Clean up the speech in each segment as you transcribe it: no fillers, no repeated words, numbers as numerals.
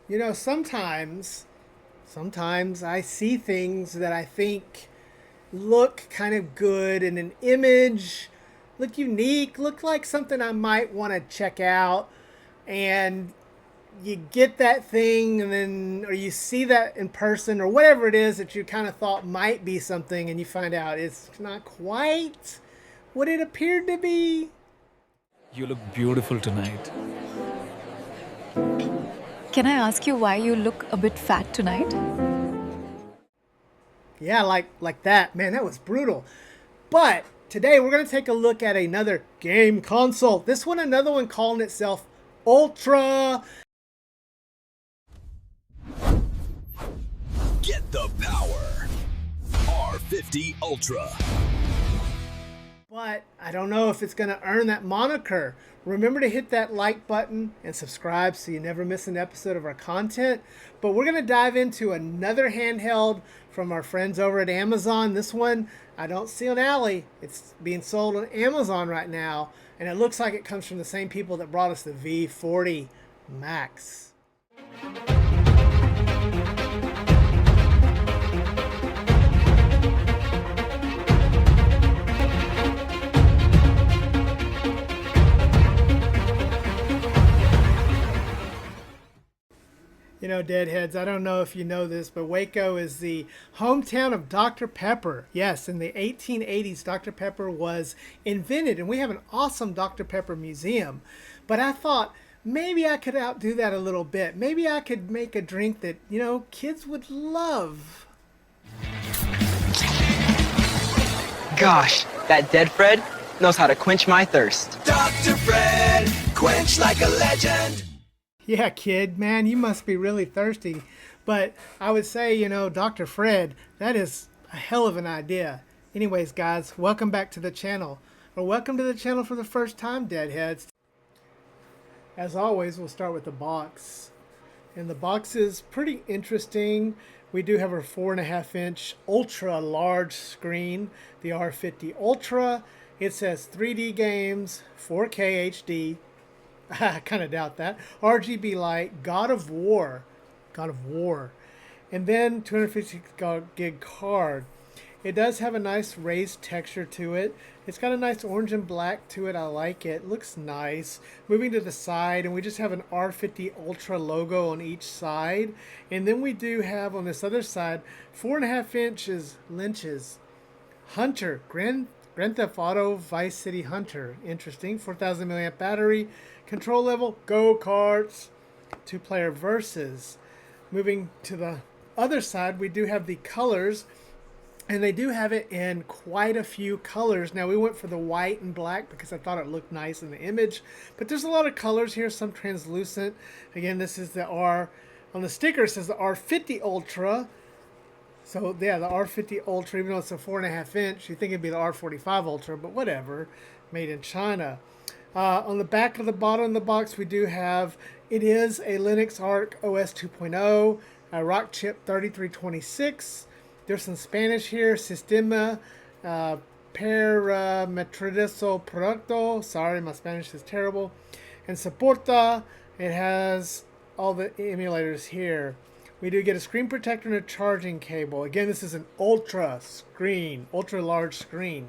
You know, sometimes I see things that I think look kind of good in an image, look unique, look like something I might want to check out. And you get that thing, and then, or you see that in person, or whatever it is that you kind of thought might be something, and you find out it's not quite what it appeared to be. You look beautiful tonight. Can I ask you why you look a bit fat tonight? Yeah, like that. Man, that was brutal. But today we're going to take a look at another game console. This one, another one calling itself Ultra. Get the power. R50 Ultra. But I don't know if it's going to earn that moniker. Remember to hit that like button and subscribe so you never miss an episode of our content. But we're going to dive into another handheld from our friends over at Amazon. This one I don't see on Ali. It's being sold on Amazon right now. And it looks like it comes from the same people that brought us the V40 Max. You know, Deadheads, I don't know if you know this, but Waco is the hometown of Dr. Pepper. Yes, in the 1880s, Dr. Pepper was invented, and we have an awesome Dr. Pepper museum. But I thought maybe I could outdo that a little bit. Maybe I could make a drink that, you know, kids would love. Gosh, that dead Fred knows how to quench my thirst. Dr. Fred, quench like a legend. Yeah, kid, man, you must be really thirsty. But I would say, you know, Dr. Fred, that is a hell of an idea. Anyways, guys, welcome back to the channel. Or welcome to the channel for the first time, Deadheads. As always, we'll start with the box. And the box is pretty interesting. We do have our 4.5-inch ultra large screen, the R50 Ultra. It says 3D games, 4K HD. I kind of doubt that. RGB light, God of War, and then 250 gig card. It does have a nice raised texture to it. It's got a nice orange and black to it. I like it. Looks nice. Moving to the side, and we just have an R50 Ultra logo on each side. And then we do have on this other side 4.5 inches Hunter Grand Theft Auto Vice City Hunter. Interesting. 4,000 milliamp battery. Control level, go-karts, 2-player versus. Moving to the other side, we do have the colors, and they do have it in quite a few colors. Now, we went for the white and black because I thought it looked nice in the image, but there's a lot of colors here, some translucent. Again, this is the R. On the sticker, it says the R50 Ultra. So, yeah, the R50 Ultra, even though it's a 4.5-inch, you think it'd be the R45 Ultra, but whatever, made in China. On the back of the bottom of the box, we do have, it is a Linux Arc OS 2.0, a Rock Chip 3326. There's some Spanish here, Sistema Parametrizo Producto. Sorry, my Spanish is terrible. And Soporta, it has all the emulators here. We do get a screen protector and a charging cable. Again, this is an ultra large screen.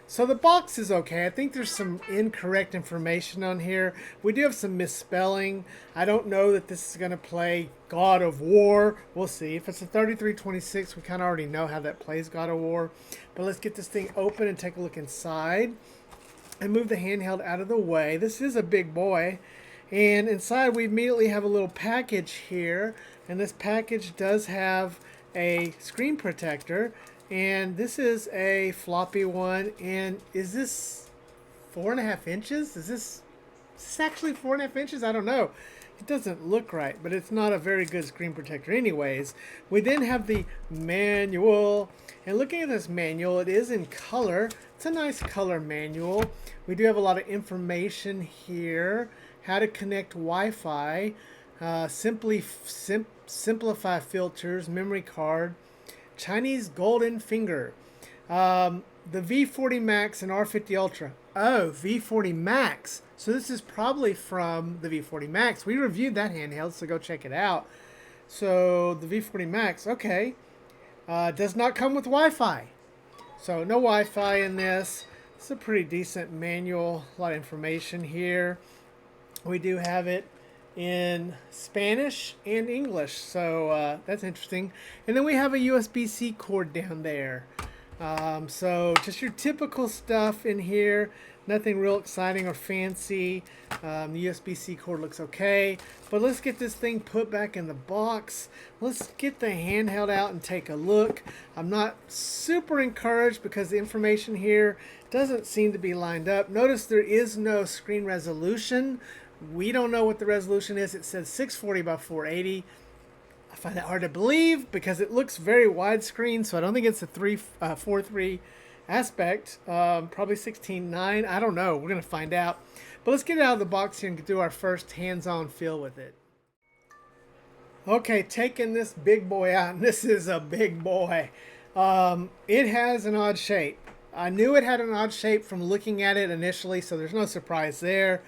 So the box is okay. I think there's some incorrect information on here. We do have some misspelling. I don't know that this is going to play God of War. We'll see. If it's a 3326, we kind of already know how that plays God of War. But let's get this thing open and take a look inside. And move the handheld out of the way. This is a big boy. And inside we immediately have a little package here. And this package does have a screen protector. And this is a floppy one. And is this 4.5 inches? Is this actually 4.5 inches? I don't know. It doesn't look right, but it's not a very good screen protector anyways. We then have the manual. And looking at this manual, it is in color. It's a nice color manual. We do have a lot of information here. How to connect Wi-Fi. Simplify filters, memory card. Chinese golden finger. the V40 Max and R50 Ultra. Oh, V40 Max. So this is probably from the V40 Max. We reviewed that handheld, so go check it out. So the V40 Max, okay. Does not come with Wi-Fi. So no Wi-Fi in this. It's a pretty decent manual. A lot of information here. We do have it in Spanish and English, so that's interesting. And then we have a USB-C cord down there. So just your typical stuff in here. Nothing real exciting or fancy. The USB-C cord looks okay. But let's get this thing put back in the box. Let's get the handheld out and take a look. I'm not super encouraged because the information here doesn't seem to be lined up. Notice there is no screen resolution. We don't know what the resolution is. It says 640 by 480. I find that hard to believe because it looks very widescreen, so I don't think it's a 4:3 aspect. Probably 16:9. I don't know. We're going to find out. But let's get it out of the box here and do our first hands-on feel with it. Okay, taking this big boy out, and this is a big boy. It has an odd shape. I knew it had an odd shape from looking at it initially, so there's no surprise there.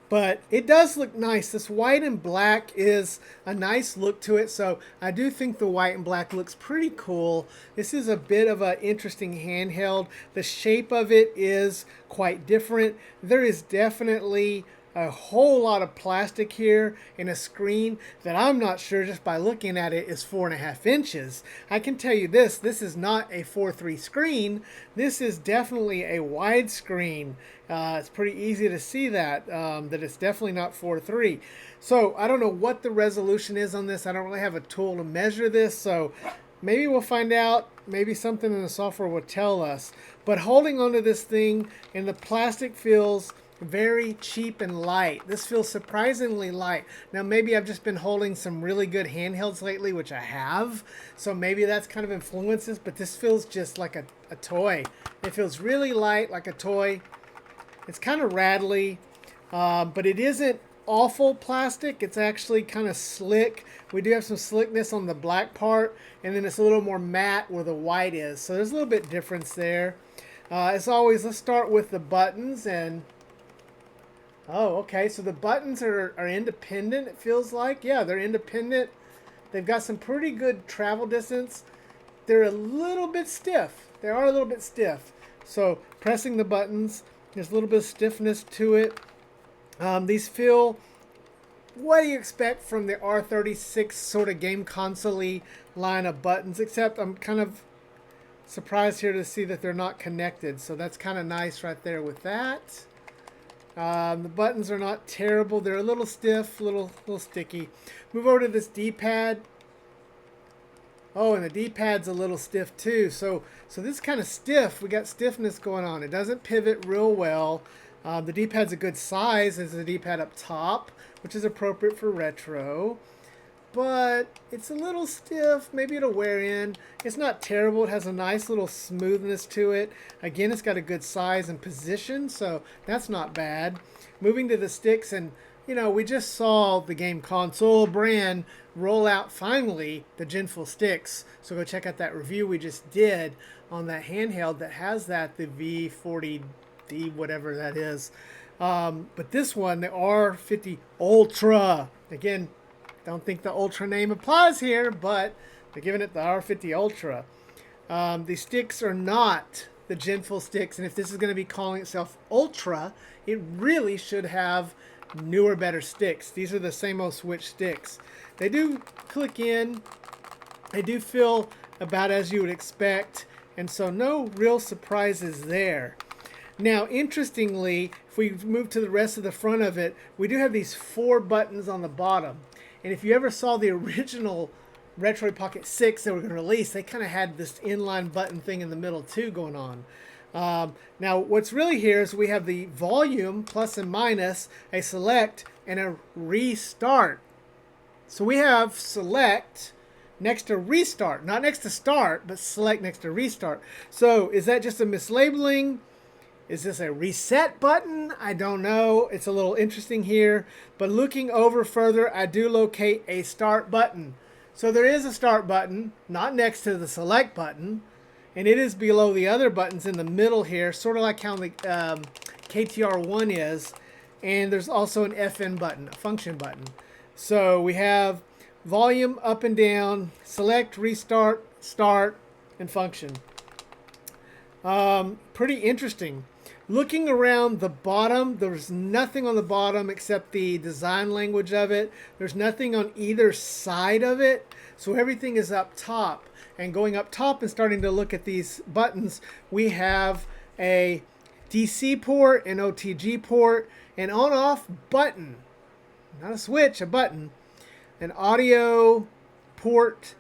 But it does look nice. This white and black is a nice look to it. So I do think the white and black looks pretty cool. This is a bit of an interesting handheld. The shape of it is quite different. There is definitely a whole lot of plastic here in a screen that I'm not sure just by looking at it is 4.5 inches. I can tell you this is not a 4:3 screen. This is definitely a wide screen. It's pretty easy to see that it's definitely not 4:3. So I don't know what the resolution is on this. I don't really have a tool to measure this, so maybe we'll find out. Maybe something in the software will tell us. But holding onto this thing, and the plastic feels very cheap and light. This feels surprisingly light. Now maybe I've just been holding some really good handhelds lately, which I have, so maybe that's kind of influences, but this feels just like a toy. It feels really light, like a toy. It's kind of rattly, but it isn't awful plastic. It's actually kind of slick. We do have some slickness on the black part, and then it's a little more matte where the white is, so there's a little bit difference there. As always, let's start with the buttons. And oh, okay, so the buttons are independent, it feels like. Yeah, they're independent. They've got some pretty good travel distance. They're a little bit stiff. They are a little bit stiff. So pressing the buttons, there's a little bit of stiffness to it. These feel, what do you expect from the R36 sort of game console-y line of buttons, except I'm kind of surprised here to see that they're not connected. So that's kind of nice right there with that. The buttons are not terrible. They're a little stiff, little sticky. Move over to this D-pad. Oh, and the D-pad's a little stiff too. So this is kind of stiff. We got stiffness going on. It doesn't pivot real well. The D-pad's a good size. There's a D-pad up top, which is appropriate for retro. But it's a little stiff. Maybe it'll wear in. It's not terrible. It has a nice little smoothness to it. Again, it's got a good size and position, so that's not bad. Moving to the sticks, and you know, we just saw the game console brand roll out finally the Genful sticks. So go check out that review we just did on that handheld that has that, the V40D, whatever that is. But this one, the R50 Ultra, again, don't think the Ultra name applies here, but they're giving it the R50 Ultra. The sticks are not the Genful sticks, and if this is going to be calling itself Ultra, it really should have newer, better sticks. These are the same old Switch sticks. They do click in. They do feel about as you would expect, and so no real surprises there. Now, interestingly, if we move to the rest of the front of it, we do have these 4 buttons on the bottom. And if you ever saw the original Retroid Pocket 6 that were going to release, they kind of had this inline button thing in the middle too going on. Now, what's really here is we have the volume, plus and minus, a select, and a restart. So we have select next to restart. Not next to start, but select next to restart. So is that just a mislabeling? Is this a reset button? I don't know. It's a little interesting here. But looking over further, I do locate a start button. So there is a start button, not next to the select button. and it is below the other buttons in the middle here, sort of like how the KTR1 is. And there's also an FN button, a function button. So we have volume up and down, select, restart, start, and function. Pretty interesting. Looking around the bottom, there's nothing on the bottom except the design language of it. There's nothing on either side of it. So everything is up top. And going up top and starting to look at these buttons, we have a DC port, an OTG port, an on-off button. Not a switch, a button. An audio port,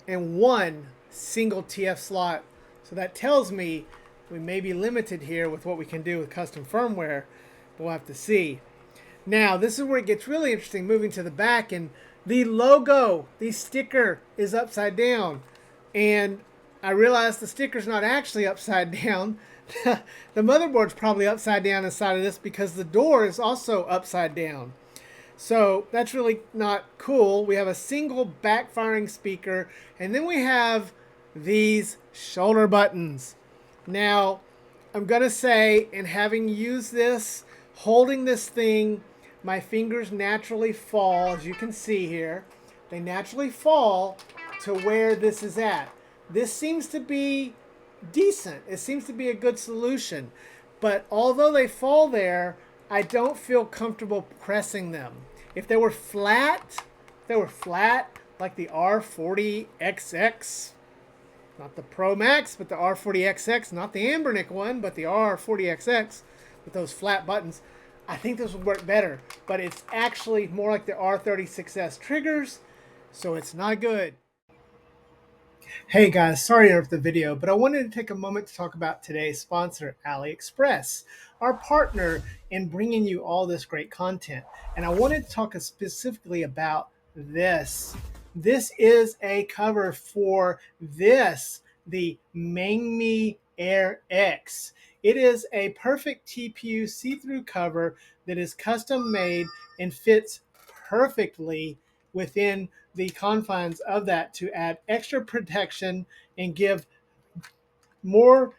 and one single TF slot. So that tells me we may be limited here with what we can do with custom firmware. We'll have to see. Now, this is where it gets really interesting, moving to the back, and the logo, the sticker, is upside down. And I realized the sticker's not actually upside down. The motherboard's probably upside down inside of this because the door is also upside down. So that's really not cool. We have a single backfiring speaker, and then we have these shoulder buttons. Now, I'm going to say, in having used this, holding this thing, my fingers naturally fall, as you can see here. They naturally fall to where this is at. This seems to be decent. It seems to be a good solution. But although they fall there, I don't feel comfortable pressing them. If they were flat, like the R40XX, not the Pro Max, but the R40XX, not the Ambernick one, but the R40XX with those flat buttons, I think this would work better. But it's actually more like the R36S triggers, so it's not good. Hey guys, sorry to interrupt the video, but I wanted to take a moment to talk about today's sponsor, AliExpress, our partner in bringing you all this great content. And I wanted to talk specifically about this. This is a cover for this, the Mangmi Air X. It is a perfect TPU see-through cover that is custom made and fits perfectly within the confines of that to add extra protection and give more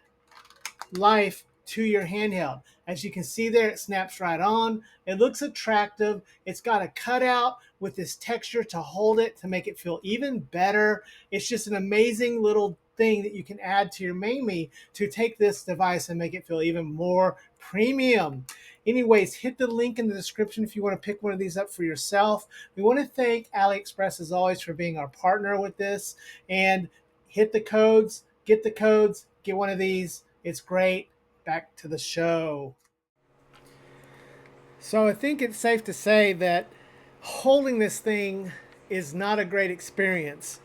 life to your handheld. As you can see there, it snaps right on. It looks attractive. It's got a cutout with this texture to hold it to make it feel even better. It's just an amazing little thing that you can add to your Mangmi to take this device and make it feel even more premium. Anyways, hit the link in the description if you want to pick one of these up for yourself. We want to thank AliExpress as always for being our partner with this. And hit the codes, get one of these. It's great. Back to the show. So I think it's safe to say that holding this thing is not a great experience.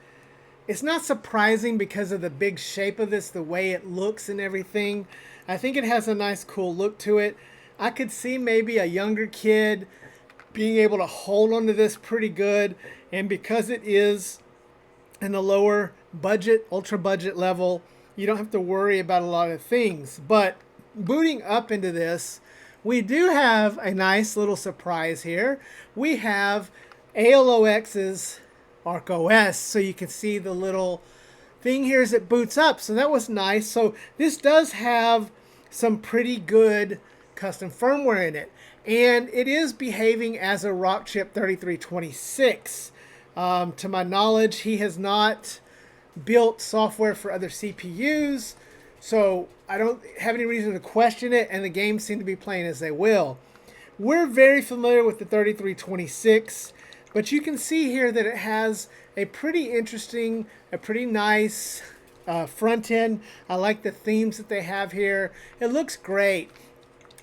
It's not surprising because of the big shape of this, the way it looks and everything. I think it has a nice, cool look to it. I could see maybe a younger kid being able to hold onto this pretty good. And because it is in the lower budget, ultra budget level, you don't have to worry about a lot of things. But booting up into this, we do have a nice little surprise here. We have ALOX's ArcOS, so you can see the little thing here as it boots up. So that was nice. So this does have some pretty good custom firmware in it, and it is behaving as a Rockchip 3326. To my knowledge, he has not built software for other CPUs, so I don't have any reason to question it, and the games seem to be playing as they will. We're very familiar with the 3326, but you can see here that it has a pretty interesting, a pretty nice front end. I like the themes that they have here. It looks great.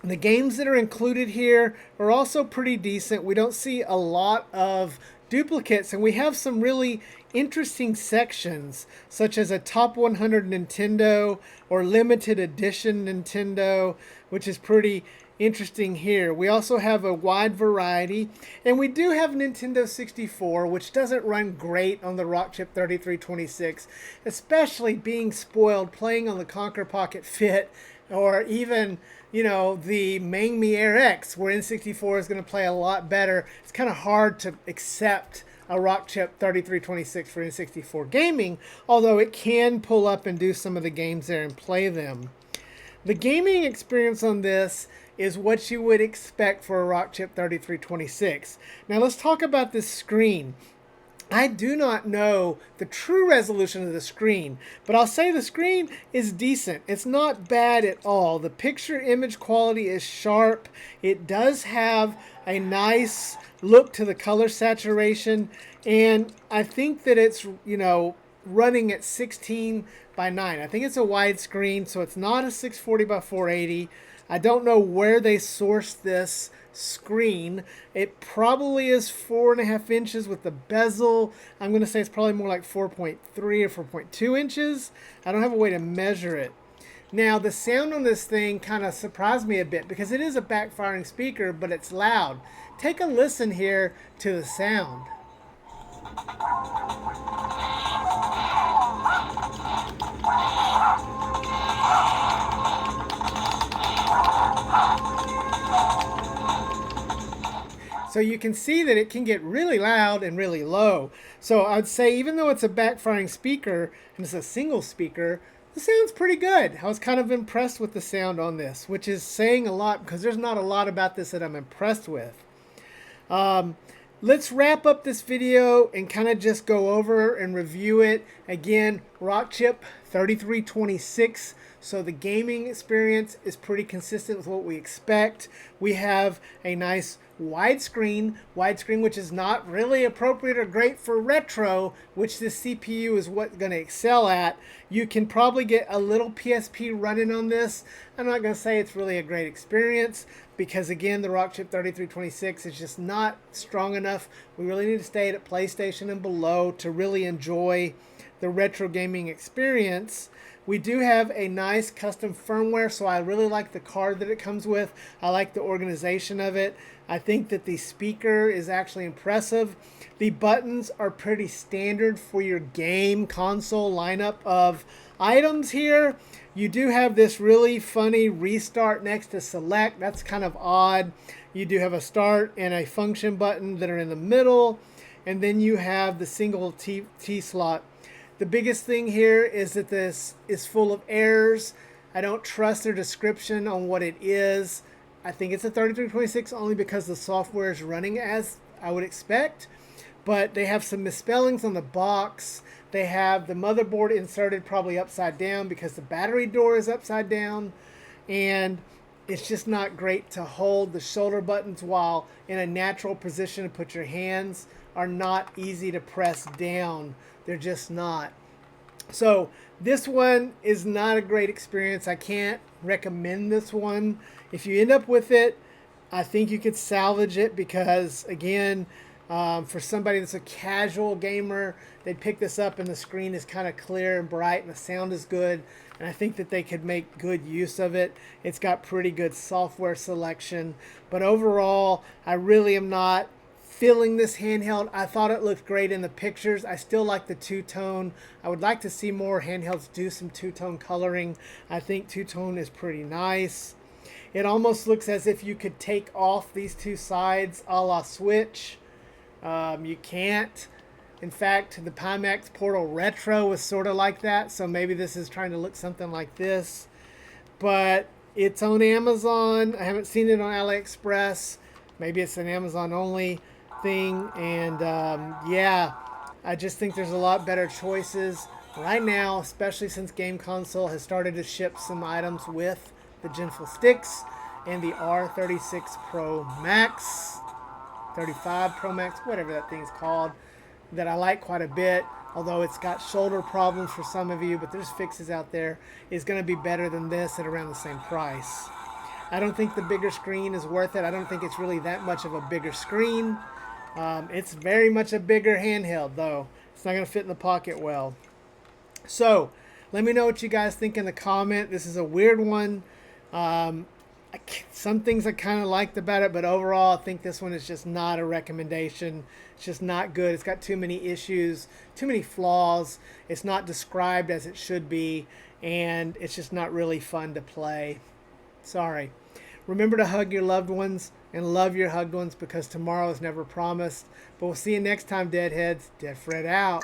The games that are included here are also pretty decent. We don't see a lot of duplicates, and we have some really interesting sections, such as a top 100 Nintendo or limited edition Nintendo, which is pretty interesting here. We also have a wide variety, and we do have Nintendo 64, which doesn't run great on the Rockchip 3326, especially being spoiled playing on the Conquer Pocket Fit, or even, you know, the Mangmi Air X, where N64 is going to play a lot better. It's kind of hard to accept a Rock Chip 3326 for N64 gaming, although it can pull up and do some of the games there and play them. The gaming experience on this is what you would expect for a Rock Chip 3326. Now let's talk about this screen. I do not know the true resolution of the screen, but I'll say the screen is decent. It's not bad at all. The picture image quality is sharp. It does have a nice look to the color saturation, and I think that it's, you know, running at 16 by 9. I think it's a widescreen, so it's not a 640 by 480. I don't know where they sourced this screen. It probably is 4.5 inches with the bezel. I'm going to say it's probably more like 4.3 or 4.2 inches. I don't have a way to measure it. Now, the sound on this thing kind of surprised me a bit because it is a backfiring speaker, but it's loud. Take a listen here to the sound. So you can see that it can get really loud and really low. So I'd say even though it's a backfiring speaker and it's a single speaker, the sound's pretty good. I was kind of impressed with the sound on this, which is saying a lot because there's not a lot about this that I'm impressed with. Let's wrap up this video and kind of just go over and review it. Again, Rock Chip 3326. So the gaming experience is pretty consistent with what we expect. We have a nice widescreen which is not really appropriate or great for retro, which this CPU is what's going to excel at. You can probably get a little PSP running on this. I'm not going to say it's really a great experience because, again, the Rock Chip 3326 is just not strong enough. We really need to stay at PlayStation and below to really enjoy the retro gaming experience. We do have a nice custom firmware, so I really like the card that it comes with. I like the organization of it. I think that the speaker is actually impressive. The buttons are pretty standard for your game console lineup of items here. You do have this really funny restart next to select. That's kind of odd. You do have a start and a function button that are in the middle, and then you have the single T slot. The biggest thing here is that this is full of errors. I don't trust their description on what it is. I think it's a 3326 only because the software is running as I would expect. But they have some misspellings on the box. They have the motherboard inserted probably upside down because the battery door is upside down. And it's just not great to hold. The shoulder buttons, while in a natural position to put your hands, are not easy to press down. They're just not. So this one is not a great experience. I can't recommend this one. If you end up with it, I think you could salvage it because, again, for somebody that's a casual gamer, they'd pick this up and the screen is kind of clear and bright and the sound is good. And I think that they could make good use of it. It's got pretty good software selection. But overall, I really am not feeling this handheld. I thought it looked great in the pictures. I still like the two-tone. I would like to see more handhelds do some two-tone coloring. I think two-tone is pretty nice. It almost looks as if you could take off these two sides a la Switch. You can't. In fact, the Pimax Portal Retro was sort of like that, so maybe this is trying to look something like this. But it's on Amazon. I haven't seen it on AliExpress. Maybe it's an Amazon only thing. And yeah, I just think there's a lot better choices right now, especially since Game Console has started to ship some items with the Genful sticks and the R36 Pro Max, 35 Pro Max, whatever that thing's called, that I like quite a bit. Although it's got shoulder problems for some of you, but there's fixes out there, is going to be better than this at around the same price. I don't think the bigger screen is worth it. I don't think it's really that much of a bigger screen. It's very much a bigger handheld, though. It's not going to fit in the pocket well. So, let me know what you guys think in the comment. This is a weird one. Some things I kind of liked about it, but overall I think this one is just not a recommendation. It's just not good. It's got too many issues, too many flaws. It's not described as it should be, and it's just not really fun to play. Sorry. Remember to hug your loved ones and love your hugged ones because tomorrow is never promised. But we'll see you next time, Deadheads. Dead Fred out.